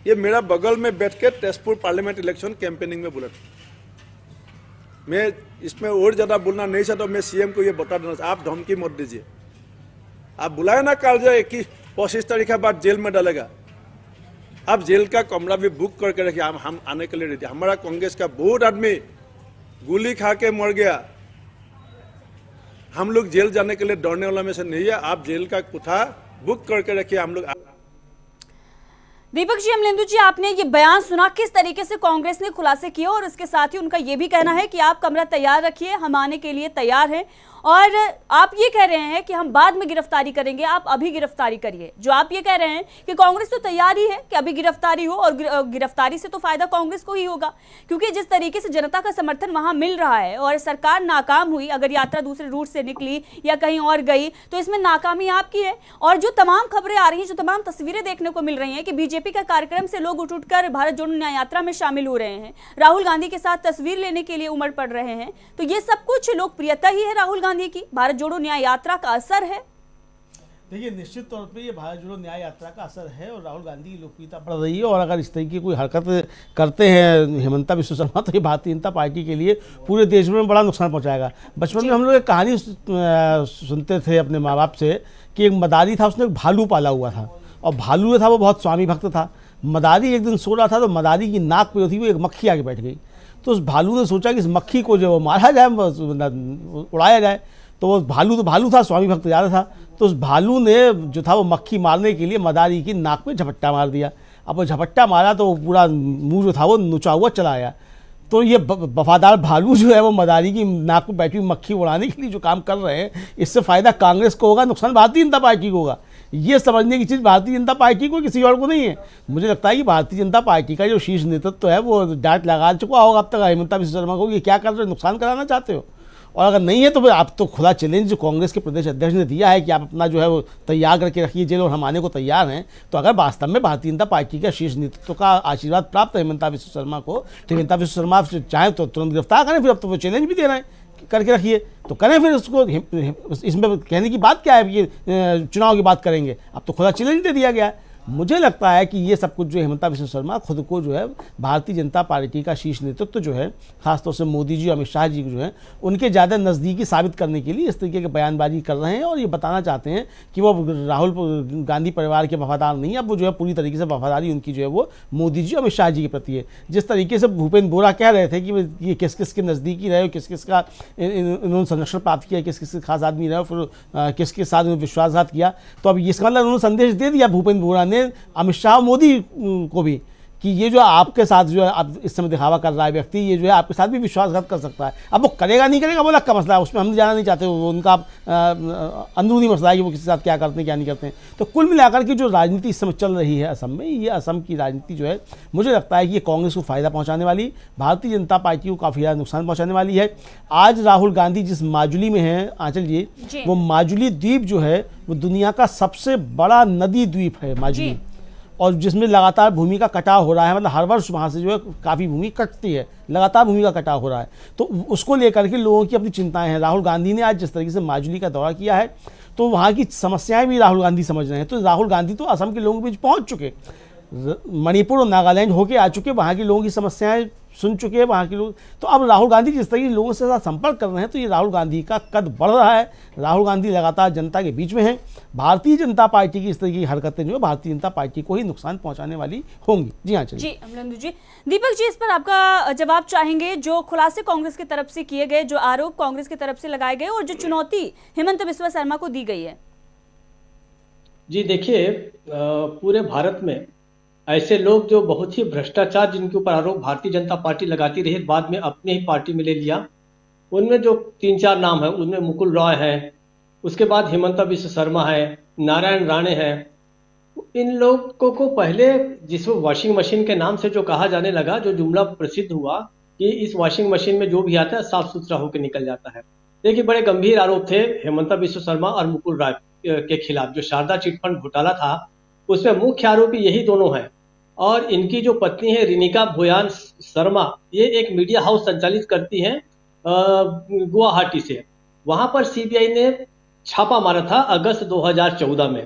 ये मेरा बगल में बैठ के तेजपुर पार्लियामेंट इलेक्शन कैंपेनिंग में बोला था। मैं इसमें और ज्यादा बोलना नहीं चाहता, मैं सीएम को ये बता देना, आप धमकी मत दीजिए। आप बुलाए ना कल जो 25 तारीख के बाद जेल में डालेगा, आप जेल का कमरा भी बुक करके रखिए, हम आने के लिए रेडी। हमारा कांग्रेस का बहुत आदमी गोली खा के मर गया, हम लोग जेल जाने के लिए डरने वाला में से नहीं है। आप जेल का कोठा बुक करके रखिए, हम लोग। दीपक जी, अमलेंदु जी, आपने ये बयान सुना, किस तरीके से कांग्रेस ने खुलासे किए, और इसके साथ ही उनका ये भी कहना है कि आप कमरा तैयार रखिए, हम आने के लिए तैयार हैं। और आप ये कह रहे हैं कि हम बाद में गिरफ्तारी करेंगे, आप अभी गिरफ्तारी करिए। जो आप ये कह रहे हैं कि कांग्रेस तो तैयार ही है कि अभी गिरफ्तारी हो, और गिरफ्तारी से तो फायदा कांग्रेस को ही होगा, क्योंकि जिस तरीके से जनता का समर्थन वहां मिल रहा है और सरकार नाकाम हुई, अगर यात्रा दूसरे रूट से निकली या कहीं और गई तो इसमें नाकामी आपकी है। और जो तमाम खबरें आ रही हैं, जो तमाम तस्वीरें देखने को मिल रही हैं कि बीजेपी का कार्यक्रम से लोग उठकर भारत जोड़ो न्याय यात्रा में शामिल हो रहे हैं, राहुल गांधी के साथ तस्वीर लेने के लिए उमड़ पड़ रहे हैं, तो ये सब कुछ लोकप्रियता ही है राहुल गांधी की, भारत जोड़ो न्याय यात्रा का असर है। देखिए, निश्चित तौर पे ये भारत जोड़ो न्याय यात्रा का असर है और राहुल गांधी की लोकप्रियता बढ़ रही है। और अगर इस तरीके की कोई हरकत करते हैं हिमंता बिश्व शर्मा, तो ये भारतीय जनता पार्टी के लिए पूरे देश में बड़ा नुकसान पहुंचाएगा। बचपन में हम लोग एक कहानी सुनते थे अपने माँ बाप से कि एक मदारी था, उसने एक भालू पाला हुआ था, और भालू जो था वो बहुत स्वामी भक्त था। मदारी एक दिन सो रहा था तो मदारी की नाक पे थी वो एक मक्खी आके बैठ गई। तो उस भालू ने सोचा कि इस मक्खी को जो मारा जाए, उड़ाया जाए। तो वो भालू था, स्वामी भक्त ज़्यादा था, तो उस भालू ने जो था वो मक्खी मारने के लिए मदारी की नाक पे झपट्टा मार दिया। अब वो झपट्टा मारा तो पूरा मुंह जो था वो नुचा हुआ चला आया। तो ये वफादार भालू जो है वो मदारी की नाक पे बैठी हुई मक्खी उड़ाने के लिए जो काम कर रहे हैं, इससे फ़ायदा कांग्रेस को होगा, नुकसान भारतीय जनता पार्टी को होगा। ये समझने की चीज़ भारतीय जनता पार्टी को, किसी और को नहीं है। मुझे लगता है कि भारतीय जनता पार्टी का जो शीर्ष नेतृत्व है वो डांट लगा चुका होगा अब तक हिमंता बिश्व शर्मा को, ये क्या कर रहे हो, नुकसान कराना चाहते हो। और अगर नहीं है तो फिर आप तो खुला चैलेंज जो कांग्रेस के प्रदेश अध्यक्ष ने दिया है कि आप अपना जो है वो तैयार करके रखिए जेल, और हम आने को तैयार हैं। तो अगर वास्तव में भारतीय जनता पार्टी का शीर्ष नेतृत्व का आशीर्वाद प्राप्त है हिमंता बिश्व शर्मा को, तो हिमंता बिश्व शर्मा चाहें तो तुरंत गिरफ्तार करें। फिर अब तो वो चैलेंज भी दे रहे हैं करके रखिए, तो करें फिर उसको। इसमें कहने की बात क्या है कि चुनाव की बात करेंगे, अब तो खुला चैलेंज दे दिया गया है। मुझे लगता है कि ये सब कुछ जो हिमंता बिश्व शर्मा खुद को जो है भारतीय जनता पार्टी का शीर्ष नेतृत्व जो है, खासतौर से मोदी जी, अमित शाह जी जो है, उनके ज़्यादा नज़दीकी साबित करने के लिए इस तरीके की बयानबाजी कर रहे हैं। और ये बताना चाहते हैं कि वो राहुल गांधी परिवार के वफादार नहीं है, अब वो जो है पूरी तरीके से वफादारी उनकी जो है वो मोदी जी, अमित शाह जी के प्रति है। जिस तरीके से भूपेंद्र बोरा कह रहे थे कि ये किस किस के नज़दीकी रहे, किस किस का इन्होंने संरक्षण प्राप्त किया, किस किस खास आदमी रहे, फिर किस के साथ उन्होंने विश्वासघात किया, तो अब इसका मतलब उन्होंने संदेश दे दिया भूपेंद्र बोरा ने अमित शाह मोदी को भी कि ये जो आपके साथ जो है आप इस समय दिखावा कर रहा है व्यक्ति, ये जो है आपके साथ भी विश्वासघात कर सकता है। अब वो करेगा नहीं करेगा वो अलग का मसला है, उसमें हम जाना नहीं चाहते, वो उनका अंदरूनी मसला है कि वो किसी के साथ क्या करते हैं क्या नहीं करते हैं। तो कुल मिलाकर की जो राजनीति इस समय चल रही है असम में, ये असम की राजनीति जो है मुझे लगता है कि ये कांग्रेस को फ़ायदा पहुँचाने वाली, भारतीय जनता पार्टी को काफ़ी ज़्यादा नुकसान पहुँचाने वाली है। आज राहुल गांधी जिस माजुली में हैं आंचल जी, वो माजुली द्वीप जो है वो दुनिया का सबसे बड़ा नदी द्वीप है माजुली। और जिसमें लगातार भूमि का कटाव हो रहा है, मतलब हर वर्ष वहाँ से जो है काफ़ी भूमि कटती है, लगातार भूमि का कटाव हो रहा है। तो उसको लेकर के लोगों की अपनी चिंताएं हैं। राहुल गांधी ने आज जिस तरीके से माजुली का दौरा किया है, तो वहाँ की समस्याएं भी राहुल गांधी समझ रहे हैं। तो राहुल गांधी तो असम के लोगों के बीच पहुँच चुके, मणिपुर और नागालैंड होके आ चुके, वहाँ के लोगों की समस्याएं सुन चुके हैं वहाँ के लोग। तो अब राहुल गांधी जिस तरीके लोगों से साथ संपर्क कर रहे हैं, तो ये राहुल गांधी का कद बढ़ रहा है। राहुल गांधी लगातार जनता के बीच में हैं। भारतीय जनता पार्टी की इस तरह की हरकतें जो है भारतीय जनता पार्टी को ही नुकसान पहुंचाने वाली होंगी। जी हाँ, चलिए जी अमरेंद्र जी। दीपक जी, इस पर आपका जवाब चाहेंगे। जो खुलासे कांग्रेस की तरफ से किए गए, जो आरोप कांग्रेस की तरफ से लगाए गए और जो चुनौती हिमंत बिस्वा शर्मा को दी गई है। जी देखिए, पूरे भारत में ऐसे लोग जो बहुत ही भ्रष्टाचार जिनके ऊपर आरोप भारतीय जनता पार्टी लगाती रही, बाद में अपनी ही पार्टी में ले लिया, उनमें जो 3-4 नाम है, उनमें मुकुल रॉय है, उसके बाद हिमंता बिस्वा शर्मा है, नारायण राणे है। इन लोगों को पहले जिस वॉशिंग मशीन के नाम से जो कहा जाने लगा, जो जुमला प्रसिद्ध हुआ कि इस वॉशिंग मशीन में जो भी आता है साफ सुथरा होकर निकल जाता है। देखिए, बड़े गंभीर आरोप थे हिमंता बिस्वा शर्मा और मुकुल रॉय के खिलाफ। जो शारदा चिटफंड घोटाला था, उसमें मुख्य आरोपी यही दोनों हैं। और इनकी जो पत्नी है रिनिका भोयान शर्मा, ये एक मीडिया हाउस संचालित करती हैं गुवाहाटी से। वहां पर सीबीआई ने छापा मारा था अगस्त 2014 में,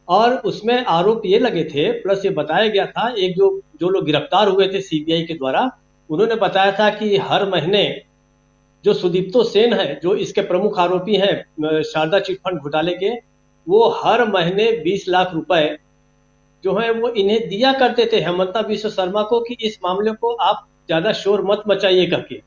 और उसमें आरोप ये लगे थे, प्लस ये बताया गया था, एक जो लोग गिरफ्तार हुए थे सीबीआई के द्वारा, उन्होंने बताया था कि हर महीने जो सुदीप्तो सेन है, जो इसके प्रमुख आरोपी हैं शारदा चिटफंड घोटाले के, वो हर महीने 20 लाख रुपए जो है वो इन्हें दिया करते थे हिमंता बिस्वा शर्मा को, कि इस मामले को आप ज्यादा शोर मत मचाइए करके,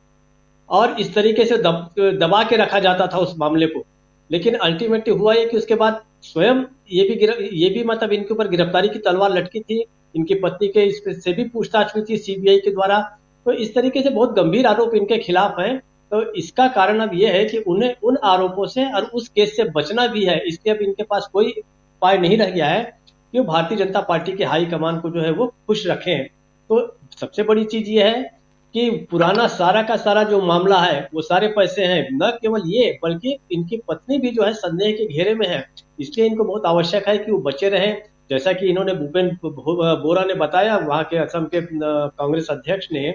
और इस तरीके से दबा के रखा जाता था उस मामले को। लेकिन अल्टीमेटली हुआ ये कि उसके बाद स्वयं ये भी मतलब इनके ऊपर गिरफ्तारी की तलवार लटकी थी। इनकी पत्नी के से भी पूछताछ हुई थी सीबीआई के द्वारा। तो इस तरीके से बहुत गंभीर आरोप इनके खिलाफ हैं। तो इसका कारण अब यह है कि उन्हें उन आरोपों से और उस केस से बचना भी है, इसलिए अब इनके पास कोई उपाय नहीं रह गया है कि भारतीय जनता पार्टी के हाईकमान को जो है वो खुश रखें। तो सबसे बड़ी चीज ये है कि पुराना सारा का सारा जो मामला है, वो सारे पैसे हैं, न केवल ये बल्कि इनकी पत्नी भी जो है संदेह के घेरे में है। इसलिए इनको बहुत आवश्यक है कि वो बचे रहें। जैसा कि इन्होंने भूपेंद्र बोरा ने बताया, वहां के असम के कांग्रेस अध्यक्ष ने,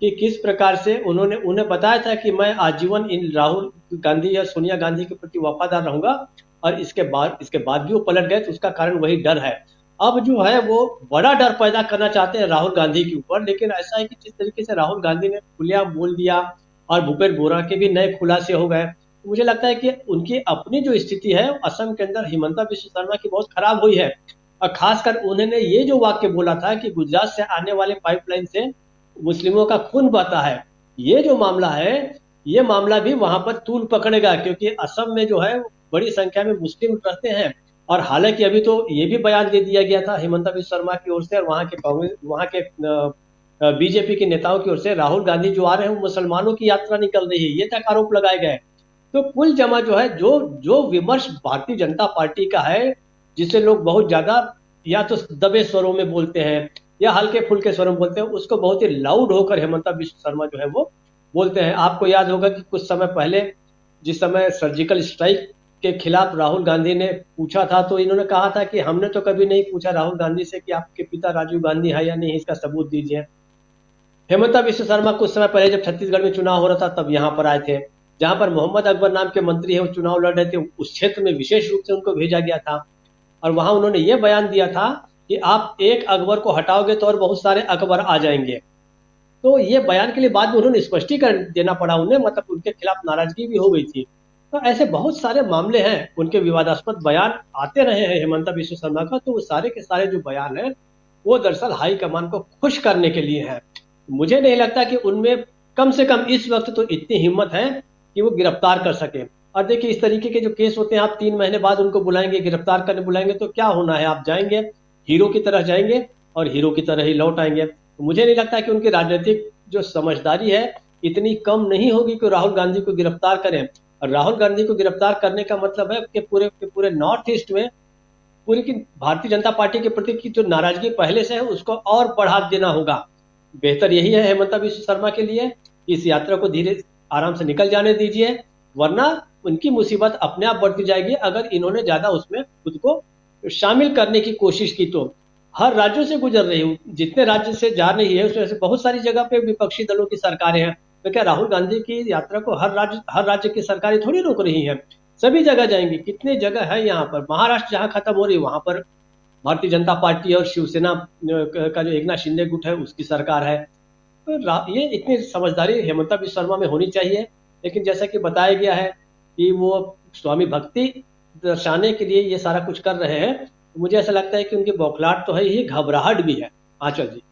कि किस प्रकार से उन्हें बताया था कि मैं आजीवन इन राहुल गांधी या सोनिया गांधी के प्रति वफादार रहूंगा, और इसके बाद भी वो पलट गए। तो उसका कारण वही डर है। अब जो है वो बड़ा डर पैदा करना चाहते हैं राहुल गांधी के ऊपर। लेकिन ऐसा है कि जिस तरीके से राहुल गांधी ने खुलेआम बोल दिया और भूपेंद्र बोरा के भी नए खुलासे हो गए, तो मुझे लगता है कि उनकी अपनी जो स्थिति है असम के अंदर हिमंता बिस्वा शर्मा की बहुत खराब हुई है। और खासकर उन्होंने ये जो वाक्य बोला था कि गुजरात से आने वाले पाइपलाइन से मुस्लिमों का खून बहता है, ये जो मामला है, ये मामला भी वहां पर तूल पकड़ेगा, क्योंकि असम में जो है बड़ी संख्या में मुस्लिम रहते हैं। और हालांकि अभी तो ये भी बयान दे दिया गया था हिमंता बिस्वा शर्मा की ओर से और वहां के बीजेपी के नेताओं की ओर से, राहुल गांधी जो आ रहे हैं वो मुसलमानों की यात्रा निकल रही है, ये तक आरोप लगाए गए। तो कुल जमा जो है, जो विमर्श भारतीय जनता पार्टी का है, जिसे लोग बहुत ज्यादा या तो दबे स्वरों में बोलते हैं या हल्के फुल्के स्वरों में बोलते हैं, उसको बहुत ही लाउड होकर हिमंता बिस्वा शर्मा जो है वो बोलते हैं। आपको याद होगा कि कुछ समय पहले जिस समय सर्जिकल स्ट्राइक के खिलाफ राहुल गांधी ने पूछा था, तो इन्होंने कहा था कि हमने तो कभी नहीं पूछा राहुल गांधी से कि आपके पिता राजीव गांधी है या नहीं, इसका सबूत दीजिए। हिमंता बिस्वा शर्मा कुछ समय पहले जब छत्तीसगढ़ में चुनाव हो रहा था, तब यहाँ पर आए थे, जहां पर मोहम्मद अकबर नाम के मंत्री है वो चुनाव लड़ रहे थे। उस क्षेत्र में विशेष रूप से उनको भेजा गया था, और वहां उन्होंने ये बयान दिया था कि आप एक अकबर को हटाओगे तो और बहुत सारे अकबर आ जाएंगे। तो ये बयान के लिए बाद में उन्होंने स्पष्टीकरण देना पड़ा उन्हें, मतलब उनके खिलाफ नाराजगी भी हो गई थी। तो ऐसे बहुत सारे मामले हैं, उनके विवादास्पद बयान आते रहे हैं हिमंता बिस्वा शर्मा का। तो वो सारे के सारे जो बयान है वो दरअसल हाईकमान को खुश करने के लिए है। मुझे नहीं लगता कि उनमें कम से कम इस वक्त तो इतनी हिम्मत है कि वो गिरफ्तार कर सके। और देखिए, इस तरीके के जो केस होते हैं, आप 3 महीने बाद उनको बुलाएंगे, गिरफ्तार करने बुलाएंगे, तो क्या होना है, आप जाएंगे हीरो की तरह जाएंगे और हीरो की तरह ही लौट आएंगे। तो मुझे नहीं लगता कि उनकी राजनीतिक जो समझदारी है इतनी कम नहीं होगी कि राहुल गांधी को गिरफ्तार करें। और राहुल गांधी को गिरफ्तार करने का मतलब है कि पूरे नॉर्थ ईस्ट में पूरी की भारतीय जनता पार्टी के प्रति की जो नाराजगी पहले से है उसको और बढ़ा देना होगा। बेहतर यही है हिमंता बिस्वा शर्मा के लिए, इस यात्रा को धीरे आराम से निकल जाने दीजिए, वरना उनकी मुसीबत अपने आप बढ़ती जाएगी अगर इन्होंने ज्यादा उसमें खुद को शामिल करने की कोशिश की। तो हर राज्यों से गुजर रही है, जितने राज्य से जा रही है उसमें से बहुत सारी जगह पे विपक्षी दलों की सरकारें हैं। तो क्या राहुल गांधी की यात्रा को हर राज्य की सरकारें थोड़ी रोक रही हैं? सभी जगह जाएंगी। कितने जगह है यहाँ पर, महाराष्ट्र जहाँ खत्म हो रही है वहां पर भारतीय जनता पार्टी और शिवसेना का जो एकनाथ शिंदे गुट है उसकी सरकार है। तो ये इतनी समझदारी हेमंता बिस्वा शर्मा में होनी चाहिए, लेकिन जैसा कि बताया गया है कि वो स्वामी भक्ति दर्शाने के लिए ये सारा कुछ कर रहे हैं। मुझे ऐसा लगता है कि उनकी बौखलाहट तो है ही, घबराहट भी है। आंचल जी,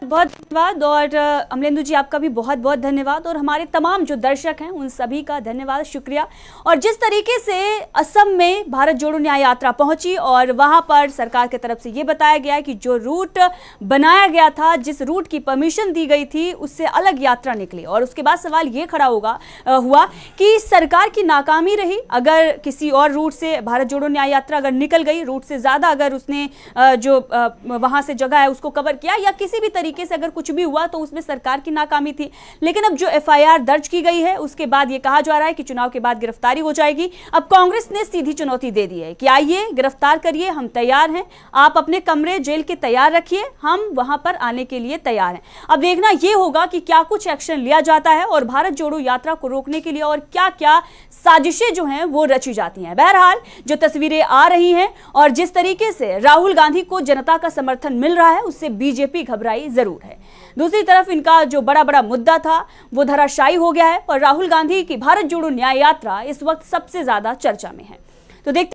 बहुत धन्यवाद। और अमलेंदु जी आपका भी बहुत बहुत धन्यवाद, और हमारे तमाम जो दर्शक हैं उन सभी का धन्यवाद, शुक्रिया। और जिस तरीके से असम में भारत जोड़ो न्याय यात्रा पहुंची और वहां पर सरकार की तरफ से ये बताया गया कि जो रूट बनाया गया था, जिस रूट की परमिशन दी गई थी, उससे अलग यात्रा निकली। और उसके बाद सवाल ये खड़ा हुआ कि सरकार की नाकामी रही। अगर किसी और रूट से भारत जोड़ो न्याय यात्रा अगर निकल गई, रूट से ज़्यादा अगर उसने जो वहाँ से जगह है उसको कवर किया, या किसी भी तरीके से अगर कुछ भी हुआ, तो उसमें सरकार की नाकामी थी। लेकिन अब जो एफआईआर दर्ज की गई है उसके बाद ये कहा जा रहा है कि चुनाव के बाद गिरफ्तारी हो जाएगी। अब कांग्रेस ने सीधी चुनौती दे दी है कि आइए गिरफ्तार करिए, हम तैयार हैं, आप अपने कमरे जेल के तैयार रखिए, हम वहां पर आने के लिए तैयार हैं। अब देखना यह होगा कि क्या कुछ एक्शन लिया जाता है और भारत जोड़ो यात्रा को रोकने के लिए और क्या क्या साजिशें जो हैं वो रची जाती हैं। बहरहाल जो तस्वीरें आ रही हैं और जिस तरीके से राहुल गांधी को जनता का समर्थन मिल रहा है, उससे बीजेपी घबराई जरूर है। दूसरी तरफ इनका जो बड़ा मुद्दा था वो धराशायी हो गया है और राहुल गांधी की भारत जोड़ो न्याय यात्रा इस वक्त सबसे ज्यादा चर्चा में है। तो देखते